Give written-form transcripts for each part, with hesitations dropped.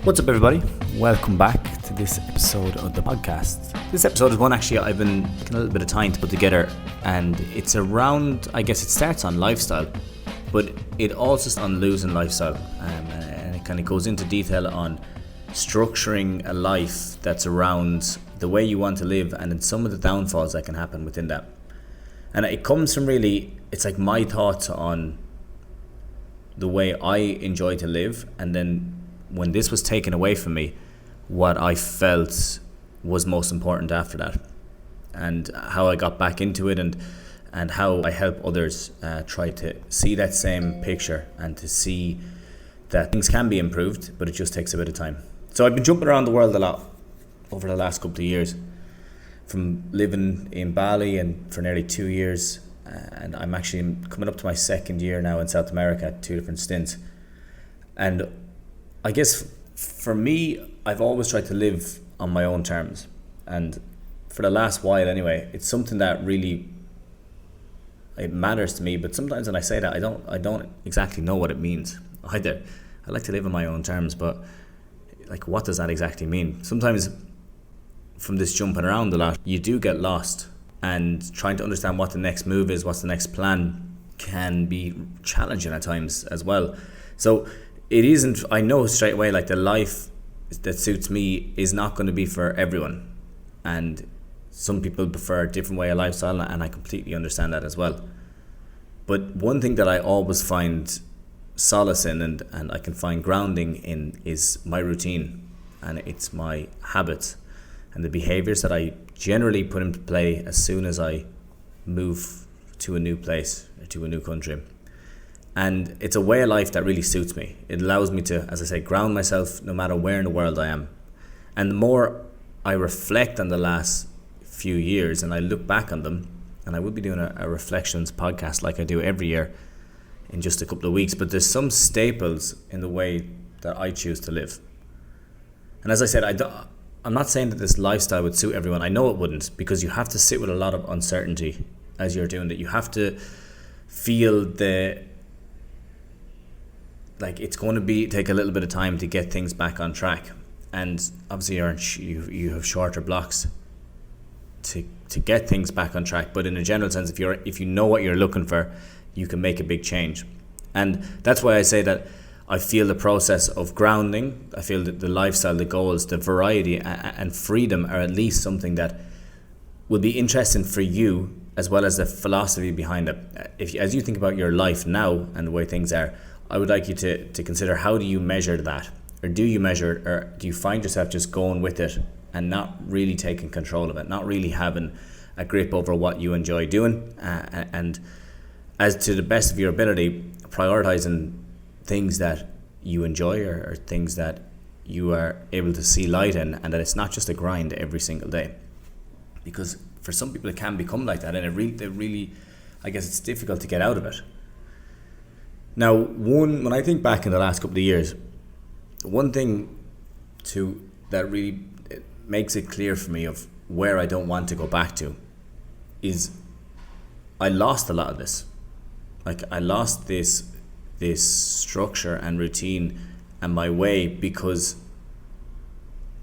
What's up, everybody? Welcome back to this episode of the podcast. This episode is one actually I've been taking a little bit of time to put together, and it's around, I guess it starts on lifestyle, but it also starts on losing lifestyle, and it kind of goes into detail on structuring a life that's around the way you want to live and then some of the downfalls that can happen within that. And it comes from really, it's like my thoughts on the way I enjoy to live, and then when this was taken away from me, what I felt was most important after that, and how I got back into it, and how I help others try to see that same picture and to see that things can be improved, but it just takes a bit of time. So I've been jumping around the world a lot over the last couple of years, from living in Bali and for nearly 2 years, and I'm actually coming up to my second year now in South America at 2 different stints. And I guess for me, I've always tried to live on my own terms, and for the last while anyway, it's something that really, it matters to me. But sometimes when I say that, I don't exactly know what it means either. I like to live on my own terms, but like, what does that exactly mean? Sometimes from this jumping around a lot, you do get lost, and trying to understand what the next move is, what's the next plan, can be challenging at times as well. So it isn't, I know straight away, like, the life that suits me is not going to be for everyone. And some people prefer a different way of lifestyle, and I completely understand that as well. But one thing that I always find solace in, and I can find grounding in, is my routine, and it's my habits and the behaviors that I generally put into play as soon as I move to a new place or to a new country. And it's a way of life that really suits me. It allows me to, as I say, ground myself no matter where in the world I am. And the more I reflect on the last few years and I look back on them, and I will be doing a reflections podcast like I do every year in just a couple of weeks, but there's some staples in the way that I choose to live. And as I said, I'm not saying that this lifestyle would suit everyone. I know it wouldn't, because you have to sit with a lot of uncertainty as you're doing that. You have to feel it's going to take a little bit of time to get things back on track, and obviously you have shorter blocks to get things back on track. But in a general sense, if you know what you're looking for, you can make a big change. And that's why I say that I feel the process of grounding, I feel that the lifestyle, the goals, the variety and freedom are at least something that will be interesting for you, as well as the philosophy behind it. As you think about your life now and the way things are, I would like you to consider, how do you measure that? Or do you measure it, or do you find yourself just going with it and not really taking control of it, not really having a grip over what you enjoy doing, and as to the best of your ability, prioritizing things that you enjoy, or things that you are able to see light in, and that it's not just a grind every single day. Because for some people it can become like that, and it really, I guess it's difficult to get out of it. Now, when I think back in the last couple of years, one thing that really makes it clear for me of where I don't want to go back to is I lost a lot of this. Like, I lost this structure and routine and my way, because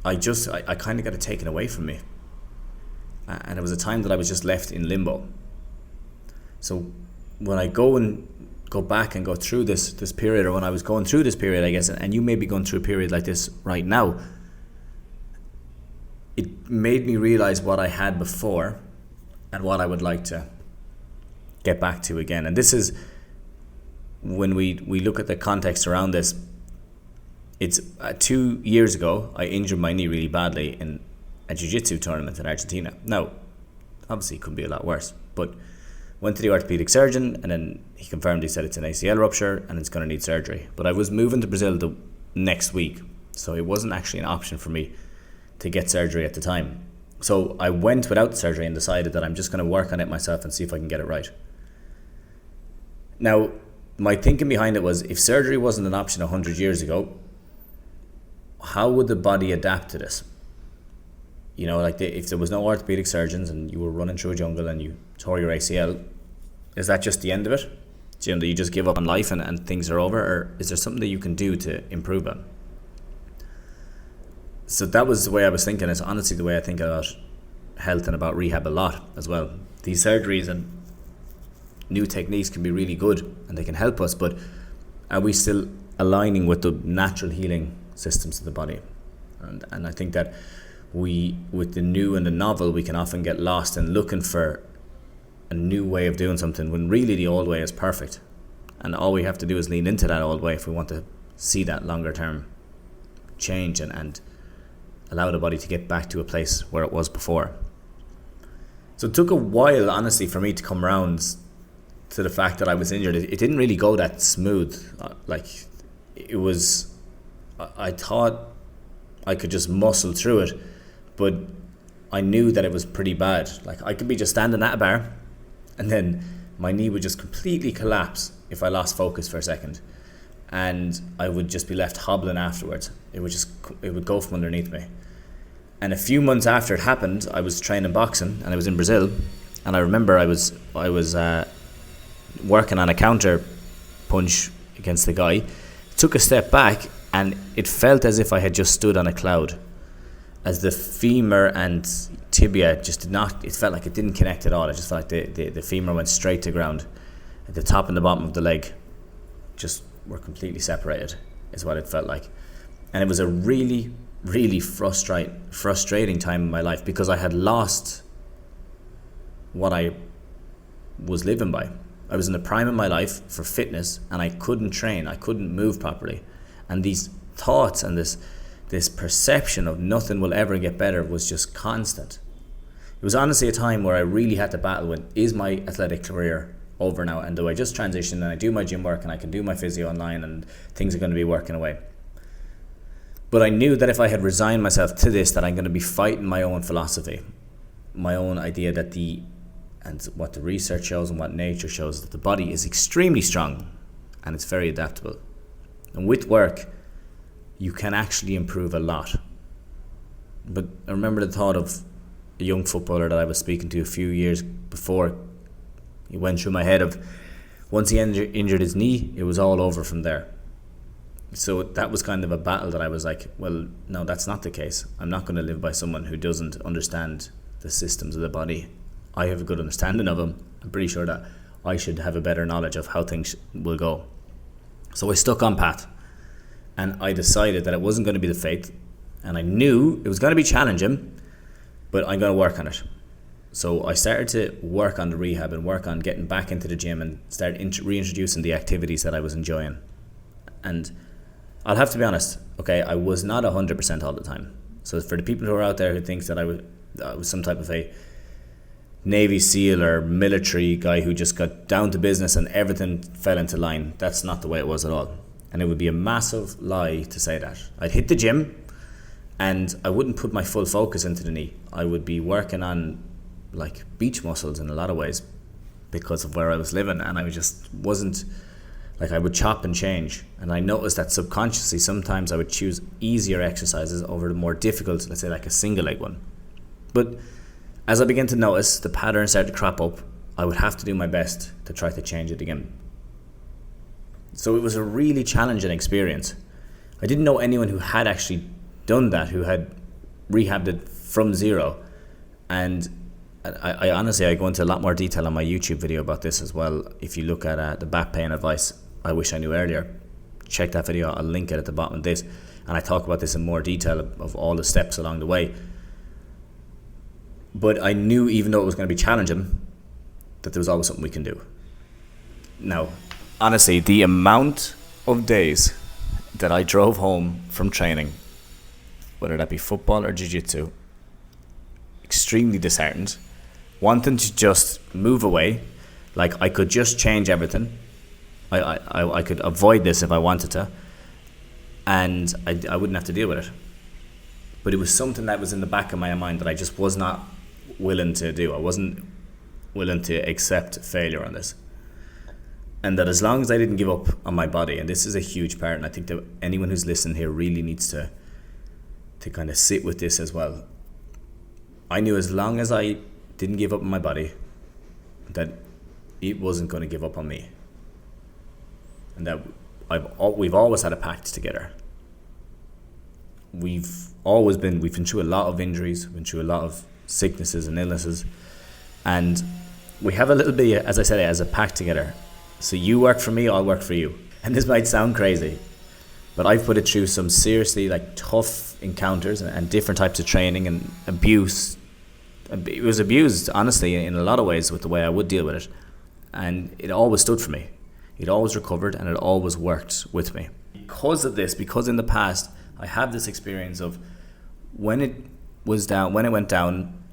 I kind of got it taken away from me. And it was a time that I was just left in limbo. So when I go back and go through this period, or when I was going through this period, I guess, and you may be going through a period like this right now, it made me realize what I had before and what I would like to get back to again. And this is, when we look at the context around this, it's 2 years ago I injured my knee really badly in a jiu-jitsu tournament in Argentina. Now, obviously it could be a lot worse, but went to the orthopedic surgeon, and then he confirmed, he said it's an ACL rupture and it's going to need surgery. But I was moving to Brazil the next week, so it wasn't actually an option for me to get surgery at the time. So I went without surgery and decided that I'm just going to work on it myself and see if I can get it right. Now, my thinking behind it was, if surgery wasn't an option 100 years ago, how would the body adapt to this? If there was no orthopedic surgeons and you were running through a jungle and you tore your ACL, is that just the end of it? Do you just give up on life and things are over? Or is there something that you can do to improve it? So that was the way I was thinking. It's honestly the way I think about health and about rehab a lot as well. These surgeries and new techniques can be really good and they can help us, but are we still aligning with the natural healing systems of the body? And I think that we, with the new and the novel, we can often get lost in looking for a new way of doing something when really the old way is perfect. And all we have to do is lean into that old way if we want to see that longer term change and allow the body to get back to a place where it was before. So it took a while, honestly, for me to come around to the fact that I was injured. It didn't really go that smooth. I thought I could just muscle through it, but I knew that it was pretty bad. Like, I could be just standing at a bar and then my knee would just completely collapse if I lost focus for a second, and I would just be left hobbling afterwards. It would go from underneath me. And a few months after it happened, I was training boxing and I was in Brazil, and I remember I was working on a counter punch against the guy, took a step back, and it felt as if I had just stood on a cloud, as the femur and tibia just did not, it felt like it didn't connect at all. It just felt like the femur went straight to ground. The top and the bottom of the leg just were completely separated, is what it felt like. And it was a really, really frustrating time in my life, because I had lost what I was living by. I was in the prime of my life for fitness, and I couldn't train, I couldn't move properly. And these thoughts and this perception of nothing will ever get better was just constant. It was honestly a time where I really had to battle with, is my athletic career over now, and do I just transition and I do my gym work and I can do my physio online and things are going to be working away? But I knew that if I had resigned myself to this, that I'm going to be fighting my own philosophy, my own idea that and what the research shows and what nature shows, that the body is extremely strong and it's very adaptable. And with work, you can actually improve a lot. But I remember the thought of a young footballer that I was speaking to a few years before. It went through my head of, once he injured his knee, it was all over from there. So that was kind of a battle that I was like, well, no, that's not the case. I'm not going to live by someone who doesn't understand the systems of the body. I have a good understanding of them. I'm pretty sure that I should have a better knowledge of how things will go. So I stuck on path, and I decided that it wasn't going to be the fate, and I knew it was going to be challenging, but I'm going to work on it. So I started to work on the rehab and work on getting back into the gym and start reintroducing the activities that I was enjoying. And I'll have to be honest, okay, I was not 100% all the time. So for the people who are out there who thinks that I was some type of a Navy SEAL or military guy who just got down to business and everything fell into line, that's not the way it was at all. And it would be a massive lie to say that. I'd hit the gym and I wouldn't put my full focus into the knee. I would be working on like beach muscles in a lot of ways because of where I was living, and I just wasn't, like, I would chop and change. And I noticed that subconsciously sometimes I would choose easier exercises over the more difficult, let's say like a single leg one. But as I began to notice the pattern started to crop up, I would have to do my best to try to change it again. So it was a really challenging experience. I didn't know anyone who had actually done that, who had rehabbed it from zero. And I honestly, I go into a lot more detail on my YouTube video about this as well. If you look at the back pain advice I wish I knew earlier, check that video. I'll link it at the bottom of this, and I talk about this in more detail of all the steps along the way. But I knew, even though it was going to be challenging, that there was always something we can do. Now, honestly, the amount of days that I drove home from training, whether that be football or jiu-jitsu, extremely disheartened, wanting to just move away, like I could just change everything. I could avoid this if I wanted to, and I wouldn't have to deal with it. But it was something that was in the back of my mind that I just was not willing to do. I wasn't willing to accept failure on this. And that as long as I didn't give up on my body, and this is a huge part, and I think that anyone who's listening here really needs to kind of sit with this as well. I knew as long as I didn't give up on my body, that it wasn't going to give up on me. And that we've always had a pact together. we've been through a lot of injuries, we've been through a lot of sicknesses and illnesses, and we have a little bit, as I said, as a pack together. So you work for me, I'll work for you. And this might sound crazy, but I've put it through some seriously tough encounters and different types of training and abuse. It was abused, honestly, in a lot of ways with the way I would deal with it. And it always stood for me. It always recovered and it always worked with me. Because of this, because in the past, I have this experience of when it went down,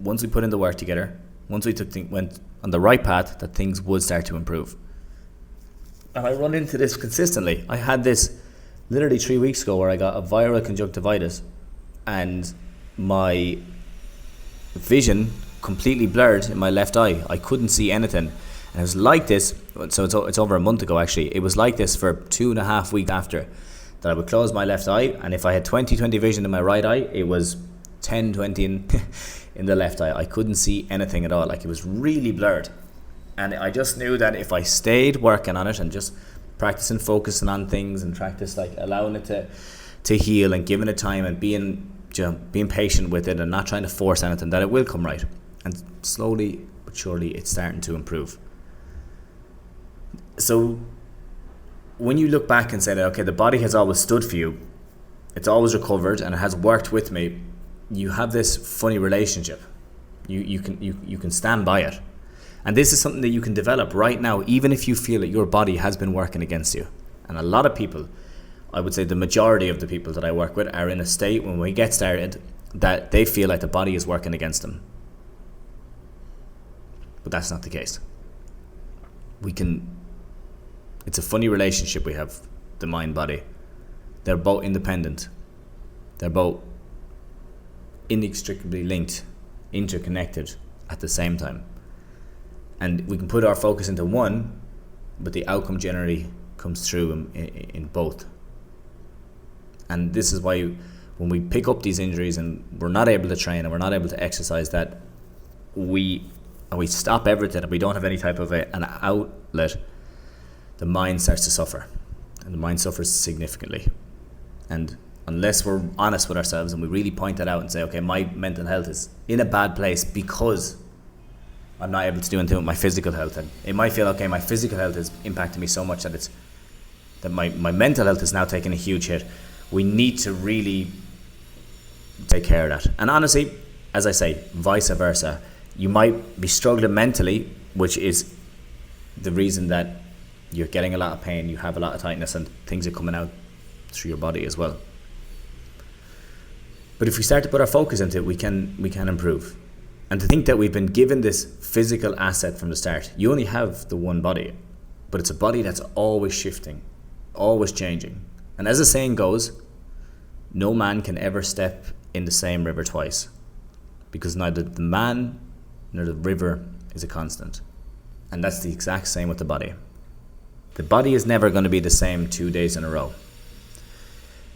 once we put in the work together, once we went on the right path, that things would start to improve. And I run into this consistently. I had this literally 3 weeks ago where I got a viral conjunctivitis and my vision completely blurred in my left eye. I couldn't see anything. And it was like this, so it's over a month ago actually. It was like this for 2.5 weeks after, that I would close my left eye, and if I had 20/20 vision in my right eye, it was 10/20 in the left eye. I couldn't see anything at all. It was really blurred. And I just knew that if I stayed working on it and just practicing focusing on things and practice allowing it to heal and giving it time and being patient with it and not trying to force anything, that it will come right. And slowly but surely it's starting to improve. So when you look back and say that, okay, the body has always stood for you, it's always recovered and it has worked with me, you have this funny relationship. You can stand by it. And this is something that you can develop right now, even if you feel that your body has been working against you. And a lot of people, I would say the majority of the people that I work with, are in a state when we get started that they feel like the body is working against them. But that's not the case. It's a funny relationship we have, the mind-body. They're both independent. They're both inextricably linked, interconnected at the same time. And we can put our focus into one, but the outcome generally comes through in both. And this is why when we pick up these injuries and we're not able to train and we're not able to exercise, that we stop everything and we don't have any type of an outlet, the mind starts to suffer. And the mind suffers significantly. And unless we're honest with ourselves and we really point that out and say, okay, my mental health is in a bad place because I'm not able to do anything with my physical health, and it might feel, okay, my physical health is impacting me so much that my mental health is now taking a huge hit. We need to really take care of that. And honestly, as I say, vice versa. You might be struggling mentally, which is the reason that you're getting a lot of pain, you have a lot of tightness, and things are coming out through your body as well. But if we start to put our focus into it, we can improve. And to think that we've been given this physical asset from the start. You only have the one body, but it's a body that's always shifting, always changing. And as the saying goes, no man can ever step in the same river twice, because neither the man nor the river is a constant. And that's the exact same with the body. The body is never going to be the same 2 days in a row.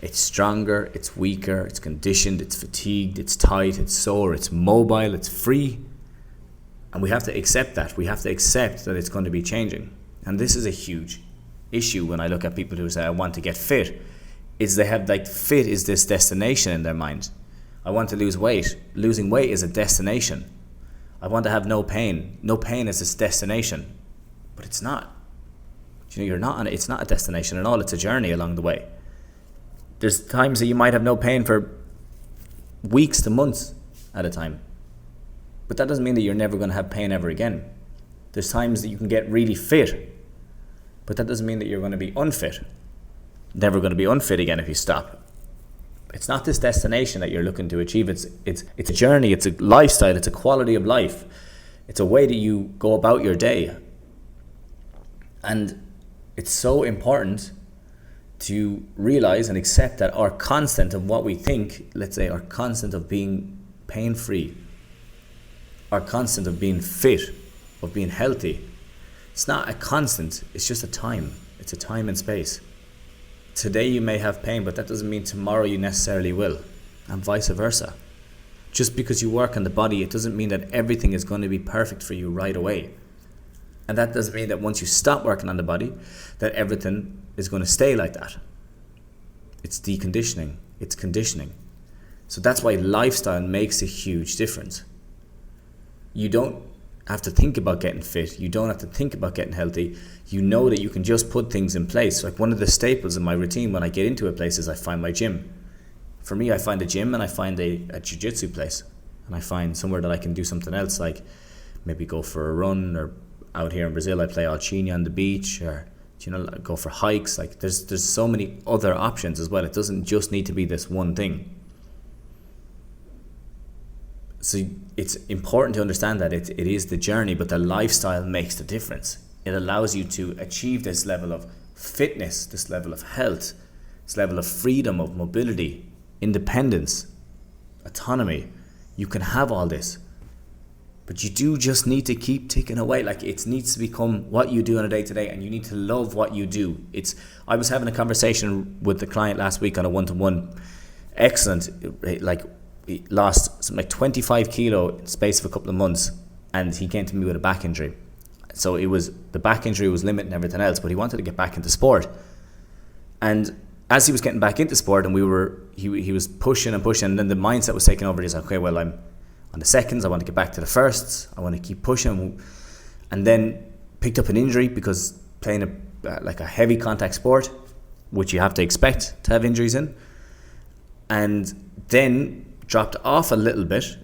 It's stronger, it's weaker, it's conditioned, it's fatigued, it's tight, it's sore, it's mobile, it's free. And we have to accept that. We have to accept that it's going to be changing. And this is a huge issue when I look at people who say, I want to get fit, is they have fit is this destination in their mind. I want to lose weight. Losing weight is a destination. I want to have no pain. No pain is this destination. But it's not. You're not on it. It's not a destination at all. It's a journey along the way. There's times that you might have no pain for weeks to months at a time. But that doesn't mean that you're never going to have pain ever again. There's times that you can get really fit, but that doesn't mean that you're going to be unfit. Never going to be unfit again if you stop. It's not this destination that you're looking to achieve. It's a journey, it's a lifestyle, it's a quality of life. It's a way that you go about your day. And it's so important to realize and accept that our constant of what we think, let's say our constant of being pain-free, our constant of being fit, of being healthy, it's not a constant, it's just a time. It's a time and space. Today you may have pain, but that doesn't mean tomorrow you necessarily will, and vice versa. Just because you work on the body, it doesn't mean that everything is going to be perfect for you right away. And that doesn't mean that once you stop working on the body, that everything is going to stay like that. It's deconditioning. It's conditioning. So that's why lifestyle makes a huge difference. You don't have to think about getting fit. You don't have to think about getting healthy. You know that you can just put things in place. Like one of the staples in my routine when I get into a place is I find my gym. For me, I find a gym and I find a jiu-jitsu place. And I find somewhere that I can do something else, like maybe go for a run, or out here in Brazil I play alchini on the beach, or go for hikes. Like there's so many other options as well. It doesn't just need to be this one thing. So it's important to understand that it is the journey, but the lifestyle makes the difference. It allows you to achieve this level of fitness, this level of health, this level of freedom, of mobility, independence, autonomy. You can have all this, but you do just need to keep ticking away. Like it needs to become what you do on a day-to-day, and you need to love what you do. I was having a conversation with the client last week on a one-to-one. Excellent. Like he lost something like 25 kilo in the space of a couple of months, and he came to me with a back injury. So the back injury was limiting everything else, but he wanted to get back into sport. And as he was getting back into sport, and he was pushing and pushing, and then the mindset was taking over. He's like, okay, well, I'm on the seconds, I want to get back to the firsts, I want to keep pushing. And then picked up an injury because playing a heavy contact sport, which you have to expect to have injuries in, and then dropped off a little bit,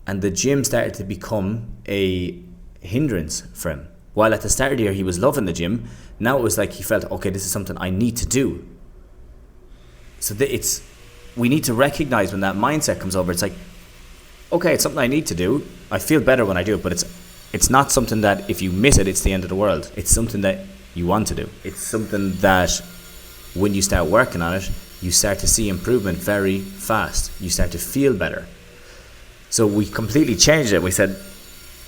and the gym started to become a hindrance for him. While at the start of the year he was loving the gym, now it was like he felt, okay, this is something I need to do. So we need to recognize when that mindset comes over. It's like, okay, it's something I need to do. I feel better when I do it, but it's not something that if you miss it, it's the end of the world. It's something that you want to do. It's something that when you start working on it, you start to see improvement very fast. You start to feel better. So we completely changed it. We said,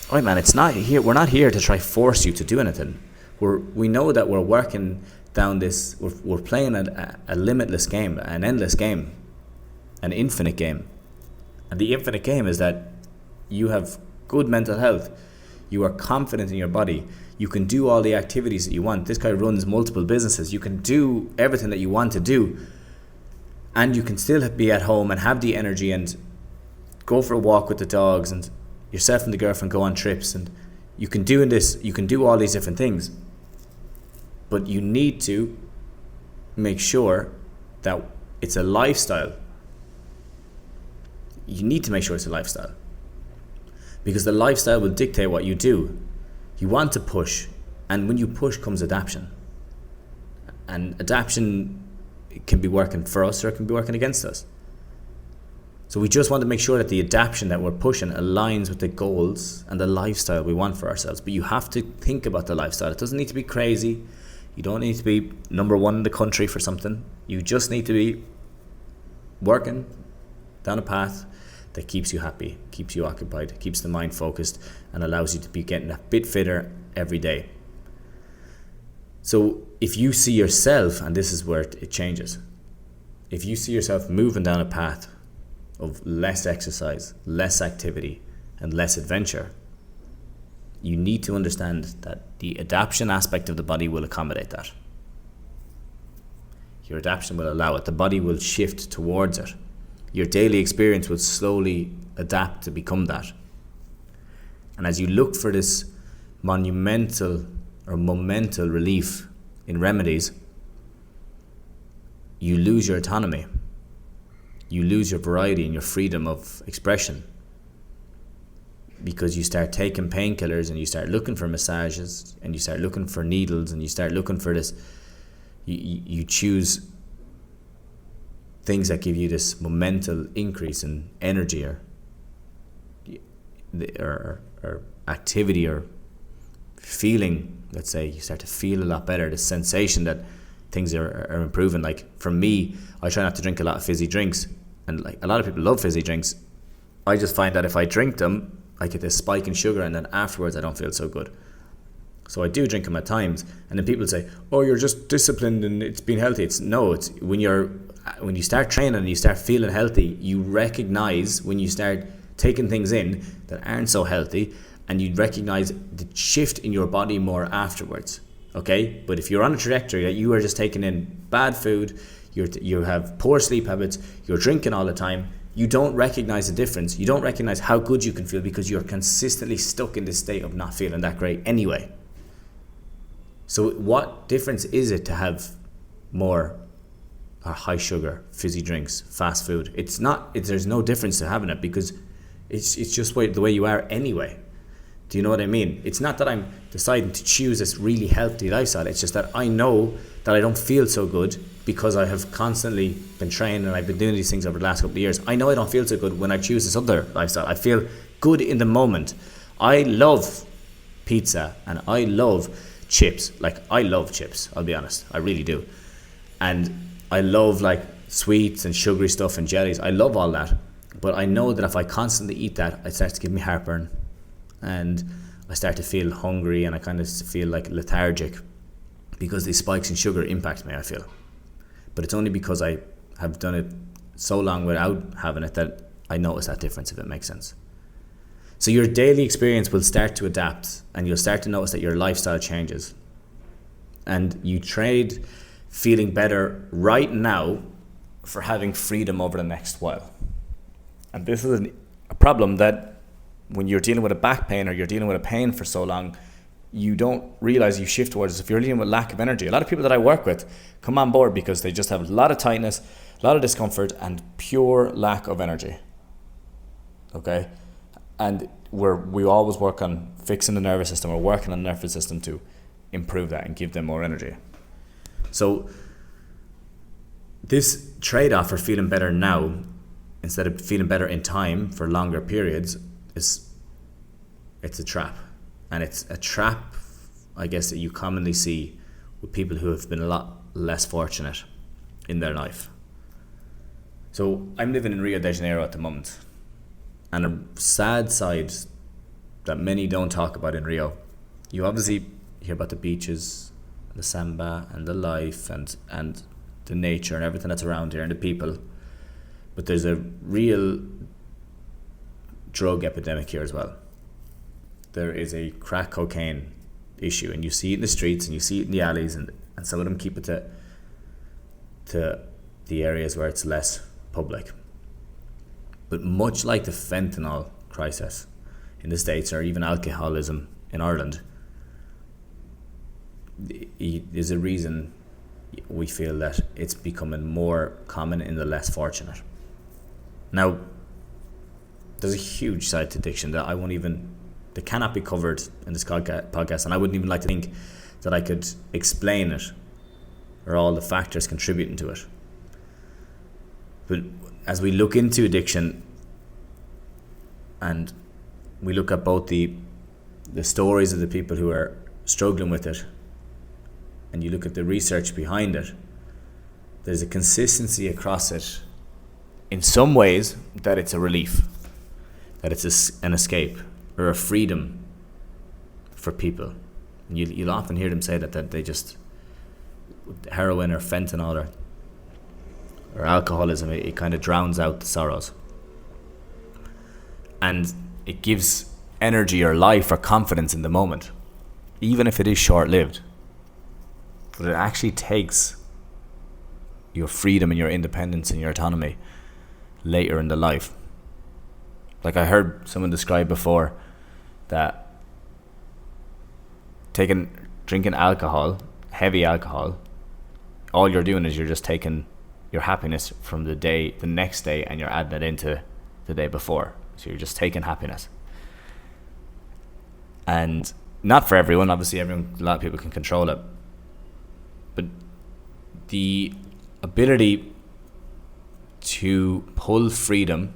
all right, man, it's not here. We're not here to try force you to do anything. We know that we're working down this. We're playing a limitless game, an endless game, an infinite game. And the infinite game is that you have good mental health. You are confident in your body. You can do all the activities that you want. This guy runs multiple businesses. You can do everything that you want to do. And you can still be at home and have the energy and go for a walk with the dogs, and yourself and the girlfriend go on trips, and you can do all these different things. But you need to make sure that it's a lifestyle. You need to make sure it's a lifestyle, because the lifestyle will dictate what you do. You want to push, and when you push comes adaptation. And adaptation, it can be working for us or it can be working against us. So we just want to make sure that the adaptation that we're pushing aligns with the goals and the lifestyle we want for ourselves. But you have to think about the lifestyle. It doesn't need to be crazy. You don't need to be number one in the country for something. You just need to be working down a path that keeps you happy, keeps you occupied, keeps the mind focused, and allows you to be getting a bit fitter every day. So if you see yourself, and this is where it changes, if you see yourself moving down a path of less exercise, less activity, and less adventure, you need to understand that the adaptation aspect of the body will accommodate that. Your adaptation will allow it. The body will shift towards it. Your daily experience will slowly adapt to become that. And as you look for this monumental or momental relief in remedies, you lose your autonomy. You lose your variety and your freedom of expression, because you start taking painkillers and you start looking for massages and you start looking for needles and you start looking for this. You choose things that give you this momental increase in energy or activity or feeling. Let's say you start to feel a lot better, the sensation that things are improving. Like for me, I try not to drink a lot of fizzy drinks, and like a lot of people love fizzy drinks. I just find that if I drink them, I get this spike in sugar, and then afterwards I don't feel so good. So I do drink them at times, and then people say, "Oh, you're just disciplined and it's been healthy." It's when you start training and you start feeling healthy, you recognize when you start taking things in that aren't so healthy, and you recognize the shift in your body more afterwards. Okay, but if you're on a trajectory that you are just taking in bad food, you have poor sleep habits, you're drinking all the time, you don't recognize the difference. You don't recognize how good you can feel because you're consistently stuck in this state of not feeling that great anyway. So what difference is it to have more high sugar, fizzy drinks, fast food? There's no difference to having it because it's just the way you are anyway. Do you know what I mean? It's not that I'm deciding to choose this really healthy lifestyle. It's just that I know that I don't feel so good because I have constantly been trained and I've been doing these things over the last couple of years. I know I don't feel so good when I choose this other lifestyle. I feel good in the moment. I love pizza and I love chips. Like, I love chips, I'll be honest. I really do. And I love like sweets and sugary stuff and jellies. I love all that. But I know that if I constantly eat that, it starts to give me heartburn. And I start to feel hungry and I kind of feel like lethargic because these spikes in sugar impact me, I feel. But it's only because I have done it so long without having it that I notice that difference, if it makes sense. So your daily experience will start to adapt and you'll start to notice that your lifestyle changes. And you trade feeling better right now for having freedom over the next while. And this is a problem that when you're dealing with a back pain or you're dealing with a pain for so long, you don't realize you shift towards. If you're dealing with lack of energy, a lot of people that I work with come on board because they just have a lot of tightness, a lot of discomfort and pure lack of energy. Okay? And we always work on fixing the nervous system or working on the nervous system to improve that and give them more energy. So this trade-off for feeling better now instead of feeling better in time for longer periods it's a trap. And it's a trap, I guess, that you commonly see with people who have been a lot less fortunate in their life. So I'm living in Rio de Janeiro at the moment, and a sad side that many don't talk about in Rio, you obviously hear about the beaches, the samba and the life and the nature and everything that's around here and the people, but there's a real drug epidemic here as well. There is a crack cocaine issue, and you see it in the streets and you see it in the alleys, and some of them keep it to the areas where it's less public. But much like the fentanyl crisis in the States or even alcoholism in Ireland, there's a reason we feel that it's becoming more common in the less fortunate. Now, there's a huge side to addiction that cannot be covered in this podcast, and I wouldn't even like to think that I could explain it or all the factors contributing to it. But as we look into addiction and we look at both the stories of the people who are struggling with it and you look at the research behind it, there's a consistency across it in some ways that it's a relief, that it's an escape or a freedom for people. And you'll often hear them say that they just, heroin or fentanyl or alcoholism, it kind of drowns out the sorrows. And it gives energy or life or confidence in the moment, even if it is short-lived. But it actually takes your freedom and your independence and your autonomy later in the life. Like I heard someone describe before that drinking alcohol, heavy alcohol, all you're doing is you're just taking your happiness from the next day, and you're adding it into the day before. So you're just taking happiness. And not for everyone, obviously a lot of people can control it. But the ability to pull freedom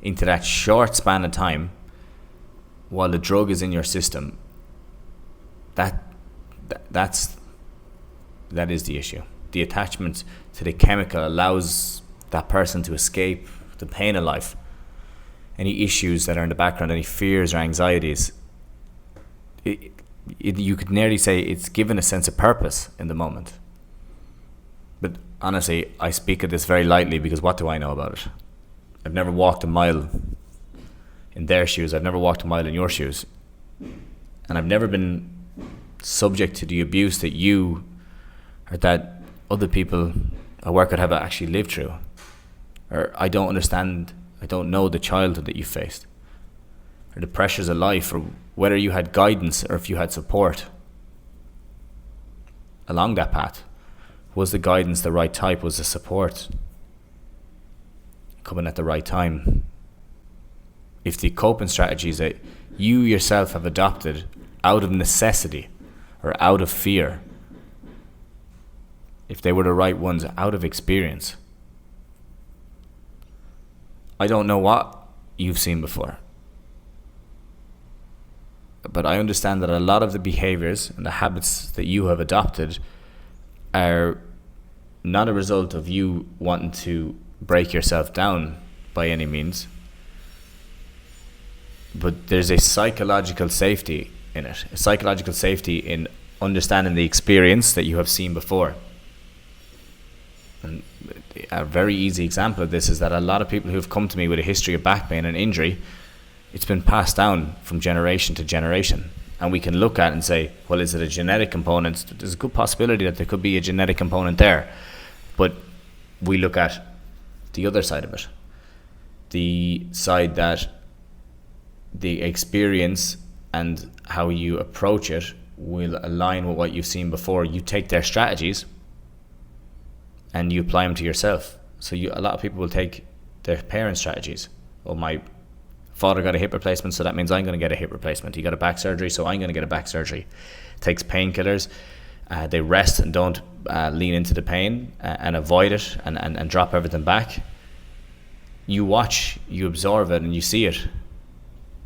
into that short span of time while the drug is in your system, that is the issue. The attachment to the chemical allows that person to escape the pain of life. Any issues that are in the background, any fears or anxieties, you could nearly say it's given a sense of purpose in the moment. But honestly, I speak of this very lightly because what do I know about it? I've never walked a mile in their shoes. I've never walked a mile in your shoes. And I've never been subject to the abuse that you or that other people a worker could have actually lived through. Or I don't know the childhood that you faced, or the pressures of life, or whether you had guidance or if you had support along that path. Was the guidance the right type? Was the support coming at the right time? If the coping strategies that you yourself have adopted out of necessity or out of fear, if they were the right ones out of experience. I don't know what you've seen before, but I understand that a lot of the behaviors and the habits that you have adopted are not a result of you wanting to break yourself down by any means, but there's a psychological safety in it, a psychological safety in understanding the experience that you have seen before. And a very easy example of this is that a lot of people who've come to me with a history of back pain and injury, it's been passed down from generation to generation. And we can look at it and say, well, is it a genetic component? There's a good possibility that there could be a genetic component there. But we look at the other side of it. The side that the experience and how you approach it will align with what you've seen before. You take their strategies and you apply them to yourself. So a lot of people will take their parents' strategies. Oh, my father got a hip replacement, so that means I'm going to get a hip replacement. He got a back surgery, so I'm going to get a back surgery. Takes painkillers. They rest and don't lean into the pain and avoid it and drop everything back. You watch, you absorb it, and you see it.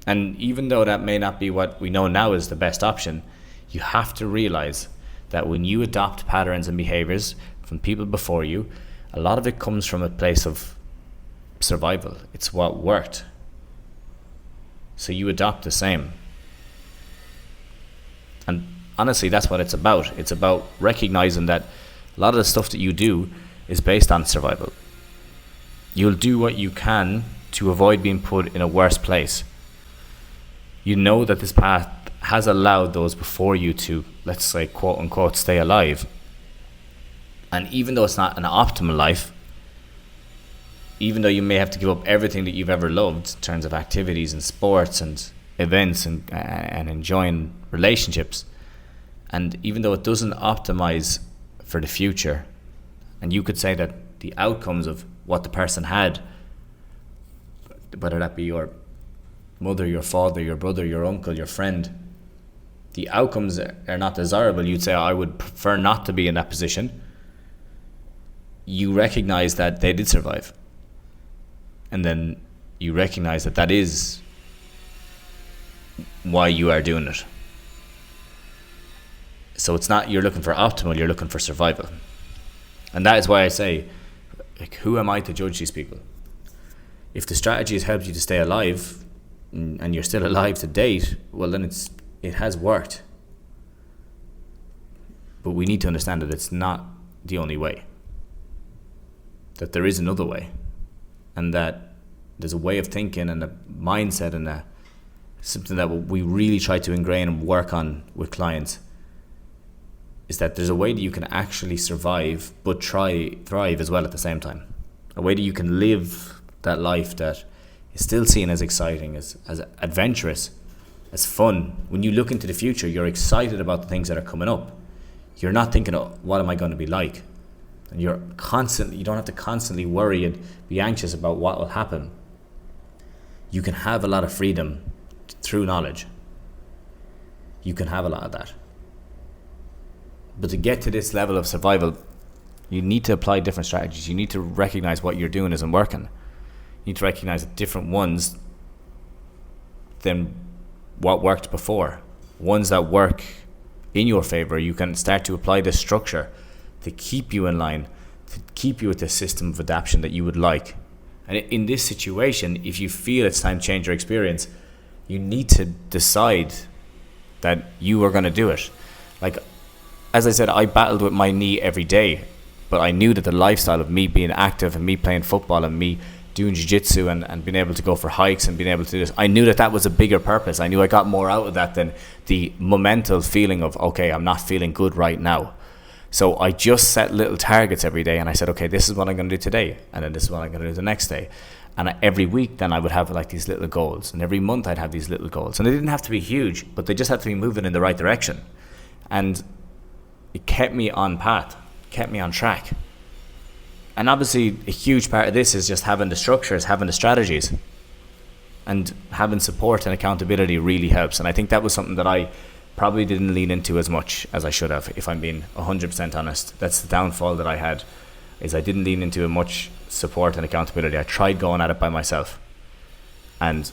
And even though that may not be what we know now is the best option, you have to realize that when you adopt patterns and behaviors from people before you, a lot of it comes from a place of survival. It's what worked. So you adopt the same. And honestly, that's what it's about. It's about recognizing that a lot of the stuff that you do is based on survival. You'll do what you can to avoid being put in a worse place. You know that this path has allowed those before you to, let's say, quote unquote, stay alive. And even though it's not an optimal life, even though you may have to give up everything that you've ever loved in terms of activities and sports and events and enjoying relationships, and even though it doesn't optimize for the future, and you could say that the outcomes of what the person had, whether that be your mother, your father, your brother, your uncle, your friend, the outcomes are not desirable. You'd say, I would prefer not to be in that position. You recognize that they did survive. And then you recognize that that is why you are doing it. So it's not you're looking for optimal, you're looking for survival. And that is why I say, like, who am I to judge these people? If the strategy has helped you to stay alive and you're still alive to date, well, then it has worked. But we need to understand that it's not the only way. That there is another way. And that there's a way of thinking and a mindset and something that we really try to ingrain and work on with clients, is that there's a way that you can actually survive but thrive as well at the same time. A way that you can live that life that is still seen as exciting, as adventurous, as fun. When you look into the future, you're excited about the things that are coming up. You're not thinking, oh, what am I going to be like? And you don't have to constantly worry and be anxious about what will happen. You can have a lot of freedom through knowledge. You can have a lot of that. But to get to this level of survival, you need to apply different strategies. You need to recognize what you're doing isn't working. You need to recognize different ones than what worked before. Ones that work in your favor. You can start to apply this structure to keep you in line, to keep you with the system of adaptation that you would like. And in this situation, if you feel it's time to change your experience, you need to decide that you are going to do it. Like, as I said, I battled with my knee every day, but I knew that the lifestyle of me being active and me playing football and me doing jiu-jitsu and being able to go for hikes and being able to do this, I knew that was a bigger purpose. I knew I got more out of that than the momental feeling of, okay, I'm not feeling good right now. So I just set little targets every day, and I said, okay, this is what I'm going to do today, and then this is what I'm going to do the next day. And every week then I would have like these little goals, and every month I'd have these little goals, and they didn't have to be huge, but they just had to be moving in the right direction. And it kept me on path, kept me on track. And obviously a huge part of this is just having the structures, having the strategies, and having support and accountability really helps. And I think that was something that I probably didn't lean into as much as I should have, if I'm being 100% honest. That's the downfall that I had, is I didn't lean into much support and accountability. I tried going at it by myself, and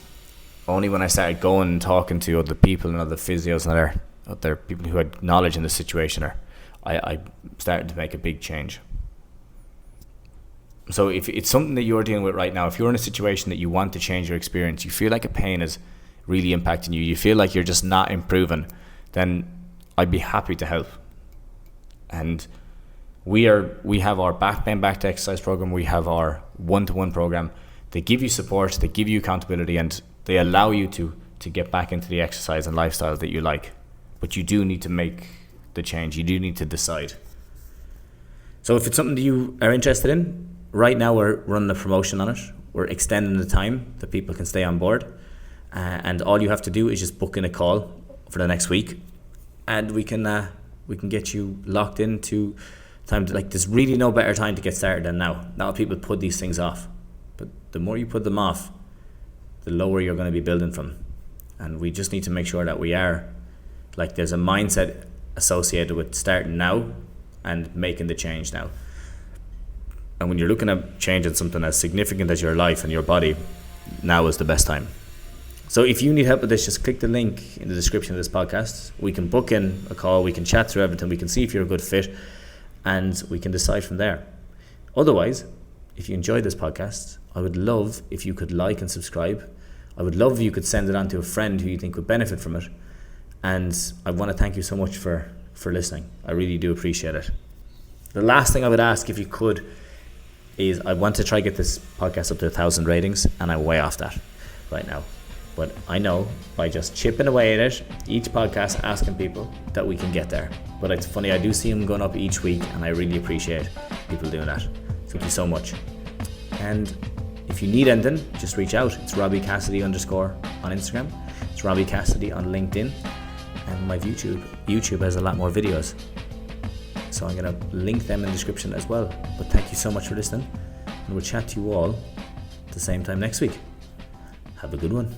only when I started going and talking to other people and other physios and other people who had knowledge in the situation, I started to make a big change. So if it's something that you're dealing with right now, if you're in a situation that you want to change your experience, you feel like a pain is really impacting you, you feel like you're just not improving, then I'd be happy to help. And we have our back pain back to exercise program, we have our one-to-one program. They give you support, they give you accountability, and they allow you to get back into the exercise and lifestyle that you like. But you do need to make the change, you do need to decide. So if it's something that you are interested in, right now we're running a promotion on it. We're extending the time that people can stay on board, and all you have to do is just book in a call for the next week, and we can get you locked into time to, like, there's really no better time to get started than now. Now people put these things off, but the more you put them off, the lower you're going to be building from. And we just need to make sure that we are, like, there's a mindset associated with starting now and making the change now. And when you're looking at changing something as significant as your life and your body, now is the best time. So if you need help with this, just click the link in the description of this podcast. We can book in a call, we can chat through everything, we can see if you're a good fit, and we can decide from there. Otherwise, if you enjoyed this podcast, I would love if you could like and subscribe. I would love if you could send it on to a friend who you think would benefit from it. And I want to thank you so much for listening. I really do appreciate it. The last thing I would ask, if you could, is I want to try get this podcast up to 1,000 ratings, and I'm way off that right now. But I know by just chipping away at it, each podcast, asking people, that we can get there. But it's funny, I do see them going up each week, and I really appreciate people doing that. Thank you so much. And if you need anything, just reach out. It's Robbie Cassidy _ on Instagram. It's Robbie Cassidy on LinkedIn. And my YouTube has a lot more videos. So I'm going to link them in the description as well. But thank you so much for listening. And we'll chat to you all at the same time next week. Have a good one.